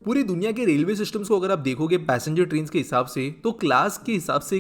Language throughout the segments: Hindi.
पूरी दुनिया के रेलवे सिस्टम्स को अगर आप देखोगे पैसेंजर ट्रेन के हिसाब से, तो क्लास के हिसाब से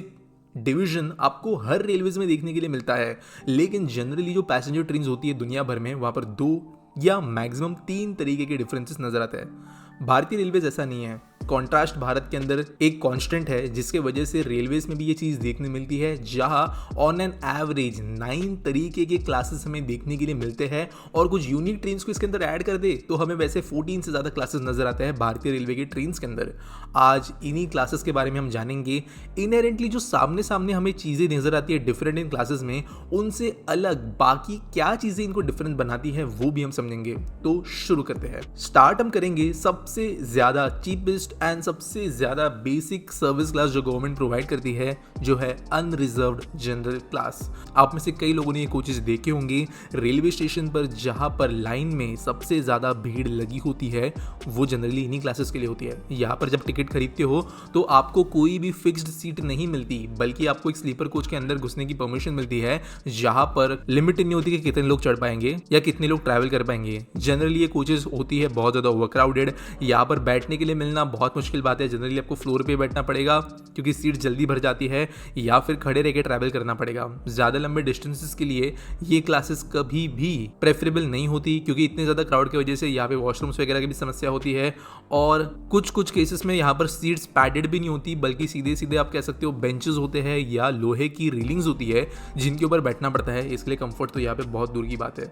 डिवीजन आपको हर रेलवेज में देखने के लिए मिलता है। लेकिन जनरली जो पैसेंजर ट्रेन होती है दुनिया भर में, वहाँ पर 2 या मैक्सिमम 3 तरीके के डिफरेंसेस नजर आते हैं। भारतीय रेलवेज ऐसा नहीं है। कॉन्ट्रास्ट भारत के अंदर एक कांस्टेंट है, जिसके वजह से रेलवेज में भी ये चीज़ देखने मिलती है, जहां ऑन एन एवरेज 9 तरीके के क्लासेस हमें देखने के लिए मिलते हैं। और कुछ यूनिक ट्रेन्स को इसके अंदर ऐड कर दे तो हमें वैसे 14 से ज़्यादा क्लासेस नजर आते हैं भारतीय रेलवे के ट्रेन्स के अंदर। आज इन्हीं क्लासेस के बारे में हम जानेंगे। इनहेरेंटली जो सामने सामने हमें चीज़ें नजर आती है डिफरेंट इन क्लासेस में, उनसे अलग बाकी क्या चीज़ें इनको डिफरेंट बनाती है वो भी हम समझेंगे। तो शुरू करते हैं। स्टार्ट हम करेंगे सबसे ज़्यादा चीपेस्ट एंड सबसे ज्यादा बेसिक सर्विस क्लास जो गवर्नमेंट प्रोवाइड करती है, जो है अनरिजर्व्ड जनरल क्लास। आप में से कई लोगों ने ये कोचेस देखे होंगे रेलवे स्टेशन पर, जहां पर लाइन में सबसे ज्यादा भीड़ लगी होती है, वो जनरली इन्हीं क्लासेस के लिए होती है। यहाँ पर जब टिकट खरीदते हो तो आपको कोई भी फिक्स्ड सीट नहीं मिलती, बल्कि आपको एक स्लीपर कोच के अंदर घुसने की परमिशन मिलती है, जहां पर लिमिट नहीं होती कि कितने लोग चढ़ पाएंगे या कितने लोग ट्रैवल कर पाएंगे। जनरली ये कोचेस होती है बहुत ज्यादा ओवरक्राउडेड। यहाँ पर बैठने के लिए मिलना बहुत मुश्किल बात है। जनरली आपको फ्लोर पे बैठना पड़ेगा क्योंकि सीट जल्दी भर जाती है, या फिर खड़े रह के ट्रैवल करना पड़ेगा। ज्यादा लंबे डिस्टेंसेस के लिए ये क्लासेस कभी भी प्रेफरेबल नहीं होती, क्योंकि इतने ज्यादा क्राउड की वजह से यहाँ पे वॉशरूम्स वगैरह की भी समस्या होती है। और कुछ केसेस में यहाँ पर सीट्स पैडेड भी नहीं होती, बल्कि सीधे सीधे आप कह सकते हो बेंचेस होते हैं या लोहे की रेलिंग्स होती है जिनके ऊपर बैठना पड़ता है। इसके लिए कंफर्ट तो यहाँ पे बहुत दूर की बात है।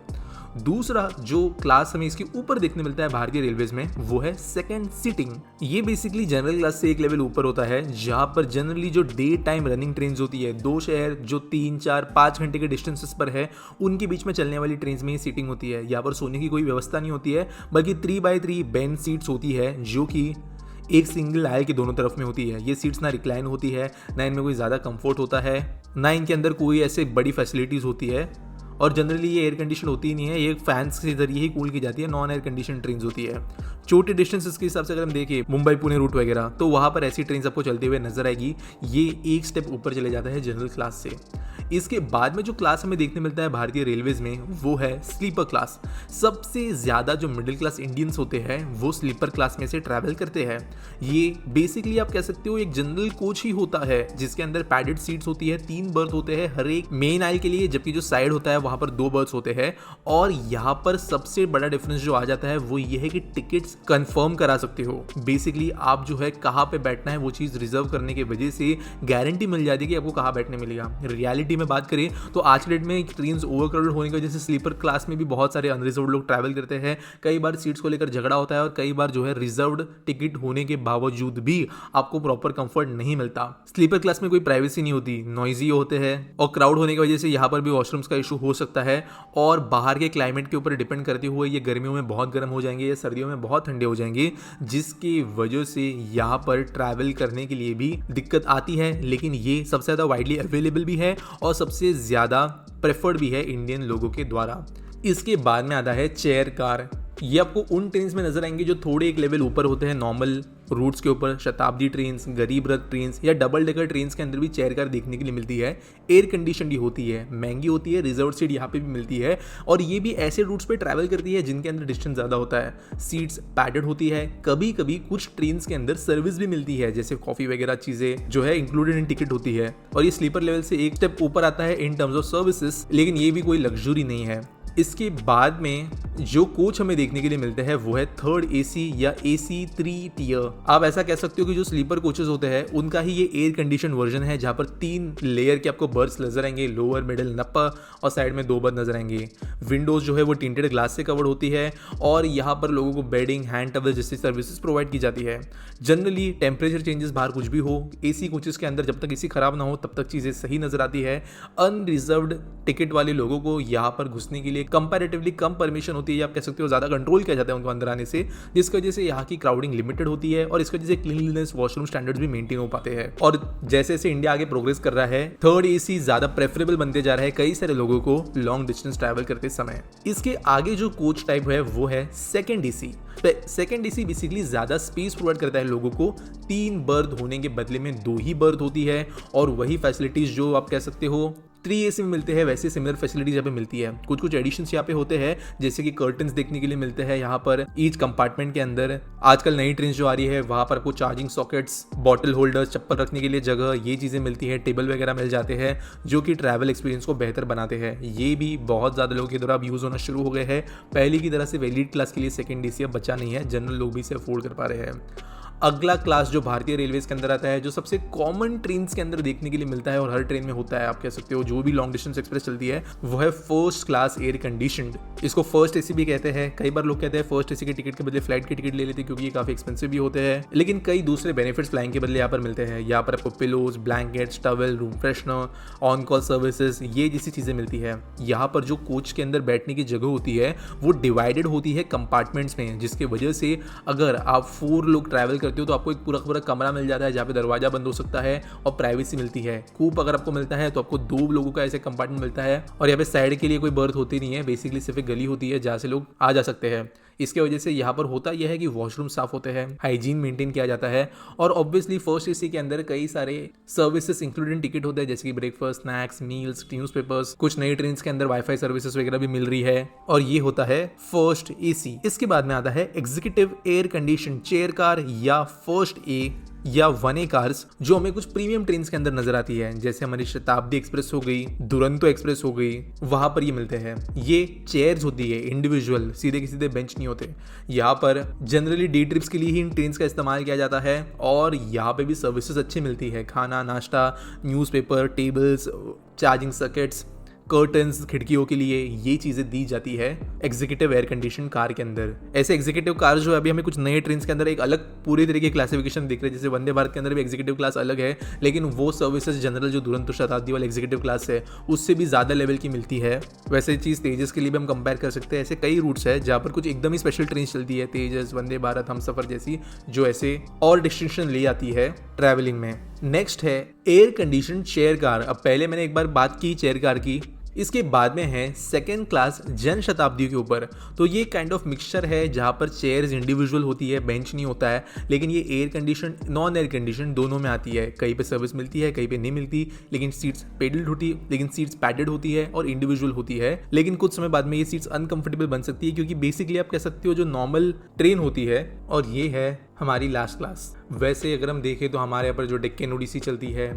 दूसरा जो क्लास हमें इसके ऊपर देखने मिलता है भारतीय रेलवेज में, वो है सेकंड सीटिंग। ये बेसिकली जनरल क्लास से एक लेवल ऊपर होता है, जहां पर जनरली जो डे टाइम रनिंग ट्रेन होती है, 2 शहर जो 3, 4, 5 घंटे के डिस्टेंसेस पर है, उनके बीच में चलने वाली ट्रेन में ही सीटिंग होती है। यहाँ पर सोने की कोई व्यवस्था नहीं होती है, बल्कि 3x3 बेंच सीट्स होती है, जो कि एक सिंगल आयल की दोनों तरफ में होती है। ये सीट्स ना रिक्लाइन होती है, ना इनमें कोई ज़्यादा कंफर्ट होता है, ना इनके अंदर कोई ऐसे बड़ी फैसिलिटीज़ होती है। और जनरली ये एयर कंडीशन होती ही नहीं है, ये फैंस के जरिए ही कूल की जाती है। नॉन एयर कंडीशन ट्रेन होती है। छोटे डिस्टेंसेस के हिसाब से अगर हम देखें मुंबई पुणे रूट वगैरह, तो वहाँ पर ऐसी ट्रेन आपको चलते हुए नजर आएगी। ये एक स्टेप ऊपर चले जाता है जनरल क्लास से। इसके बाद में जो क्लास हमें देखने मिलता है भारतीय रेलवेज में, वो है स्लीपर क्लास। सबसे ज़्यादा जो मिडिल क्लास इंडियंस होते हैं वो स्लीपर क्लास में से ट्रैवल करते हैं। ये बेसिकली आप कह सकते हो एक जनरल कोच ही होता है, जिसके अंदर पैडेड सीट्स होती है, 3 बर्थ होते हैं हर एक मेन आयल के लिए, जबकि जो साइड होता है वहाँ पर 2 बर्थ होते हैं। और यहाँ पर सबसे बड़ा डिफरेंस जो आ जाता है वो ये है कि टिकट्स कंफर्म करा सकते हो। बेसिकली आप जो है कहाँ पे बैठना है वो चीज़ रिजर्व करने की वजह से गारंटी मिल जाती है कि आपको कहाँ बैठने मिलेगा। रियलिटी में बात करें तो आज के डेट में ट्रेन ओवरक्राउडेड होने की वजह से स्लीपर क्लास में भी बहुत सारे अनरिजर्व्ड लोग ट्रैवल करते हैं। कई बार सीट्स को लेकर झगड़ा होता है, और कई बार जो है रिजर्व्ड टिकट होने के बावजूद भी आपको प्रॉपर कंफर्ट नहीं मिलता। स्लीपर क्लास में कोई प्राइवेसी नहीं होती, नॉइजी होते हैं, और क्राउड होने की वजह से यहाँ पर भी वॉशरूम्स का इशू हो सकता है। और बाहर के क्लाइमेट के ऊपर डिपेंड करते हुए ये गर्मियों में बहुत गर्म हो जाएंगे या सर्दियों में बहुत ठंडे हो जाएंगे, जिसकी वजह से यहाँ पर ट्रैवल करने के लिए भी दिक्कत आती है। लेकिन ये सबसे ज़्यादा वाइडली अवेलेबल भी है और सबसे ज़्यादा प्रेफर्ड भी है इंडियन लोगों के द्वारा। इसके बाद में आता है चेयर कार। ये आपको उन ट्रेन्स में नजर आएंगे जो थोड़े एक लेवल ऊपर होते हैं नॉर्मल रूट्स के ऊपर। शताब्दी ट्रेन्स, गरीब रथ ट्रेन्स या डबल डेकर ट्रेन्स के अंदर भी चेयर कार देखने के लिए मिलती है। एयर कंडीशन ही होती है, महंगी होती है, रिजर्व सीट यहाँ पे भी मिलती है। और ये भी ऐसे रूट्स पे ट्रैवल करती है जिनके अंदर डिस्टेंस ज़्यादा होता है। सीट्स पैडेड होती है। कभी कभी कुछ ट्रेन्स के अंदर सर्विस भी मिलती है, जैसे कॉफ़ी वगैरह चीज़ें जो है इंक्लूडेड इन टिकट होती है। और ये स्लीपर लेवल से एक स्टेप ऊपर आता है इन टर्म्स ऑफ सर्विसेज, लेकिन ये भी कोई लग्जरी नहीं है। इसके बाद में जो कोच हमें देखने के लिए मिलते हैं वो है थर्ड एसी या AC 3 टियर। आप ऐसा कह सकते हो कि जो स्लीपर कोचेस होते हैं उनका ही ये एयर कंडीशन वर्जन है, जहाँ पर 3 लेयर के आपको बर्थ नजर आएंगे, लोअर, मिडिल, अपर, और साइड में 2 बर्थ नजर आएंगे। विंडोज जो है वो टिंटेड ग्लास से कवर्ड होती है, और यहाँ पर लोगों को बेडिंग, हैंड टॉवल जैसी सर्विसेज प्रोवाइड की जाती है। जनरली टेम्परेचर चेंजेस बाहर कुछ भी हो, AC कोचेस के अंदर जब तक AC खराब ना हो तब तक चीज़ें सही नजर आती है। अनरिजर्व्ड टिकट वाले लोगों को यहाँ पर घुसने के लिए कंपैरेटिवली कम परमिशन होती है, आप कह सकते हो ज़्यादा कंट्रोल किया जाता है उनको अंदर आने से, जिसकी वजह से यहाँ की क्राउडिंग लिमिटेड होती है, और इसकी वजह से क्लीनलीनेस, वॉशरूम स्टैंडर्ड्स भी मेंटेन हो पाते हैं। और जैसे जैसे इंडिया आगे प्रोग्रेस कर रहा है, थर्ड AC ज़्यादा प्रेफरेबल बनते जा रहा है कई सारे लोगों को लॉन्ग डिस्टेंस ट्रैवल करते समय। इसके आगे जो कोच टाइप है वो है second AC। Second AC basically ज़्यादा स्पेस प्रोवाइड करता है लोगों को। 3 बर्थ होने के बदले में 2 ही बर्थ होती है, और वही फैसिलिटीज़ जो आप कह सकते हो 3 एसी में मिलते हैं वैसे सिमिलर फैसिलिटीज यहाँ पे मिलती है। कुछ कुछ एडिशंस यहाँ पे होते हैं, जैसे कि कर्टन्स देखने के लिए मिलते हैं यहाँ पर ईच कंपार्टमेंट के अंदर। आजकल नई ट्रेन जो आ रही है वहाँ पर आपको चार्जिंग सॉकेट्स, बॉटल होल्डर्स, चप्पल रखने के लिए जगह, ये चीज़ें मिलती है, टेबल वगैरह मिल जाते हैं जो कि ट्रैवल एक्सपीरियंस को बेहतर बनाते हैं। ये भी बहुत ज़्यादा लोगों के द्वारा अब यूज़ होना शुरू हो गए हैं। पहले की तरह से एलीट क्लास के लिए सेकंड एसी अब बचा नहीं है, जनरल लोग भी इसे अफोर्ड कर पा रहे हैं। अगला क्लास जो भारतीय रेलवेज के अंदर आता है, जो सबसे कॉमन ट्रेन के अंदर देखने के लिए मिलता है और हर ट्रेन में होता है, आप कह सकते हो जो भी लॉन्ग डिस्टेंस एक्सप्रेस चलती है, वो है फर्स्ट क्लास एयर कंडीशनड। इसको फर्स्ट एसी भी कहते हैं। कई बार लोग कहते हैं फर्स्ट एसी के टिकट के बदले फ्लाइट की टिकट ले लेते हैं क्योंकि ये काफी एक्सपेंसिव भी होते हैं, लेकिन कई दूसरे बेनिफिट्स फ्लाइंग के बदले यहाँ पर मिलते हैं। यहाँ पर आपको pillows, blankets, towel, room freshener, on call services, ये जैसी चीजें मिलती है। यहाँ पर जो कोच के अंदर बैठने की जगह होती है वो डिवाइडेड होती है कंपार्टमेंट्स में, जिसकी वजह से अगर आप 4 लोग ट्रैवल करते हो तो आपको एक पूरा कमरा मिल जाता है जहाँ पे दरवाजा बंद हो सकता है और प्राइवेसी मिलती है। कूप अगर आपको मिलता है तो आपको 2 लोगों का ऐसे कंपार्टमेंट मिलता है और यहाँ पे साइड के लिए कोई बर्थ होती नहीं है, बेसिकली सिर्फ एक गली होती है जहाँ से लोग आ जा सकते हैं। इसके वजह से यहाँ पर होता यह है कि वॉशरूम साफ होते हैं, हाइजीन मेंटेन किया जाता है और ऑब्वियसली फर्स्ट एसी के अंदर कई सारे सर्विसेज इंक्लूडेड टिकट होते हैं, जैसे कि ब्रेकफास्ट, स्नैक्स, मील्स, न्यूज़पेपर्स। कुछ नई ट्रेन के अंदर वाईफाई सर्विसेज वगैरह भी मिल रही है और ये होता है फर्स्ट एसी। इसके बाद में आता है executive air condition chair car या फर्स्ट ए या 1A कार्स, जो हमें कुछ प्रीमियम ट्रेन के अंदर नजर आती है, जैसे हमारी शताब्दी एक्सप्रेस हो गई, दुरंतो एक्सप्रेस हो गई, वहां पर ये मिलते हैं। ये चेयर्स होती है इंडिविजुअल, सीधे के सीधे बेंच नहीं होते। यहाँ पर जनरली डे ट्रिप्स के लिए ही इन ट्रेन का इस्तेमाल किया जाता है और यहाँ पे भी सर्विसेज अच्छी मिलती है, खाना, नाश्ता, newspaper, tables, charging circuits, curtains खिड़कियों के लिए, ये चीजें दी जाती है एग्जीक्यूटिव एयर कंडीशन कार के अंदर। ऐसे एग्जीक्यूटिव कार जो है अभी हमें कुछ नए ट्रेन के अंदर एक अलग पूरी तरीके की क्लासिफिकेशन दिख रही है, जैसे वंदे भारत के अंदर भी एग्जीक्यूटिव क्लास अलग है, लेकिन वो सर्विसेज जनरल जो दुरंतो शताब्दी वाला एग्जीक्यूटिव क्लास है उससे भी ज्यादा लेवल की मिलती है। वैसे चीज तेजस के लिए भी हम कंपेयर कर सकते हैं। ऐसे कई रूट्स है जहाँ पर कुछ एकदम ही स्पेशल ट्रेन चलती है, तेजस, वंदे भारत, हमसफर जैसी, जो ऐसे और डिस्टिंक्शन ले आती है ट्रैवलिंग में। नेक्स्ट है एयर कंडीशन चेयर कार। अब पहले मैंने एक बार बात की चेयर कार की, इसके बाद में है सेकेंड क्लास जन शताब्दी के ऊपर। तो ये काइंड ऑफ मिक्सचर है जहाँ पर चेयर्स इंडिविजुअल होती है, बेंच नहीं होता है, लेकिन ये air condition, non air condition दोनों में आती है। कहीं पे सर्विस मिलती है, कहीं पे नहीं मिलती, लेकिन सीट्स पैडेड होती है और इंडिविजुअल होती है। लेकिन कुछ समय बाद में ये सीट्स अनकंफर्टेबल बन सकती है, क्योंकि बेसिकली आप कह सकते हो जो नॉर्मल ट्रेन होती है और ये है हमारी लास्ट क्लास। वैसे अगर हम देखें तो हमारे यहाँ पर जो डेक्कन ओडिसी चलती है,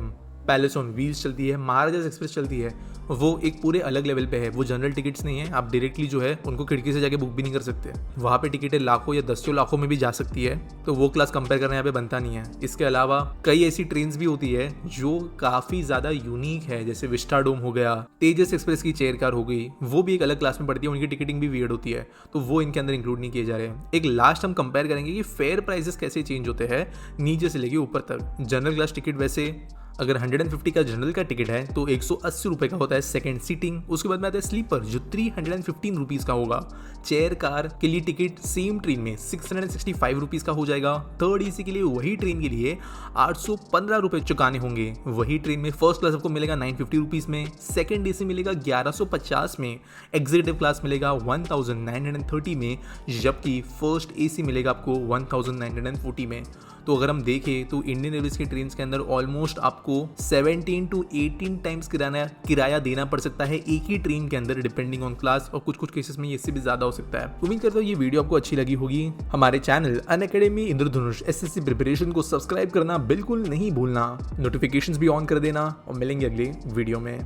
पैलेस ऑन व्हील्स चलती है, महाराजास एक्सप्रेस चलती है, वो एक पूरे अलग लेवल पे है। वो जनरल टिकट्स नहीं है, आप डायरेक्टली जो है उनको खिड़की से जाके बुक भी नहीं कर सकते। वहाँ पे टिकटें लाखों या 10 लाखों में भी जा सकती है, तो वो क्लास कंपेयर करना यहाँ पे बनता नहीं है। इसके अलावा कई ऐसी ट्रेन भी होती है जो काफी ज्यादा यूनिक है, जैसे विस्टाडोम हो गया, तेजस एक्सप्रेस की चेयर कार हो गई, वो भी एक अलग क्लास में पड़ती है, उनकी टिकटिंग भी वियर्ड होती है, तो वो इनके अंदर इंक्लूड नहीं किए जा रहे हैं। एक लास्ट हम कंपेयर करेंगे कि फेयर प्राइसेस कैसे चेंज होते हैं नीचे से लेके ऊपर तक। जनरल क्लास टिकट वैसे अगर 150 का जनरल का टिकट है तो 180 रुपये का होता है सेकंड सीटिंग। उसके बाद में आता है स्लीपर जो 315 रुपीज़ का होगा। चेयर कार के लिए टिकट सेम ट्रेन में 665 रुपीज़ का हो जाएगा। थर्ड एसी के लिए वही ट्रेन के लिए 815 रुपये चुकाने होंगे। वही ट्रेन में फर्स्ट क्लास आपको मिलेगा 950 रुपीज़ में, सेकंड एसी मिलेगा 1150 में, एग्जीक्यूटिव क्लास मिलेगा 1930 में, जबकि फर्स्ट एसी मिलेगा आपको 1940 में। तो अगर हम देखें तो इंडियन रेलवेज की ट्रेन के अंदर ऑलमोस्ट आपको 17 to 18 टाइम्स किराया देना पड़ सकता है एक ही ट्रेन के अंदर, डिपेंडिंग ऑन क्लास, और कुछ कुछ केसेस में इससे भी ज्यादा हो सकता है। उम्मीद करता हूँ ये वीडियो आपको अच्छी लगी होगी। हमारे चैनल अनअकैडमी इंद्रधनुष एसएससी प्रिपरेशन को सब्सक्राइब करना बिल्कुल नहीं भूलना, नोटिफिकेशंस भी ऑन कर देना और मिलेंगे अगले वीडियो में।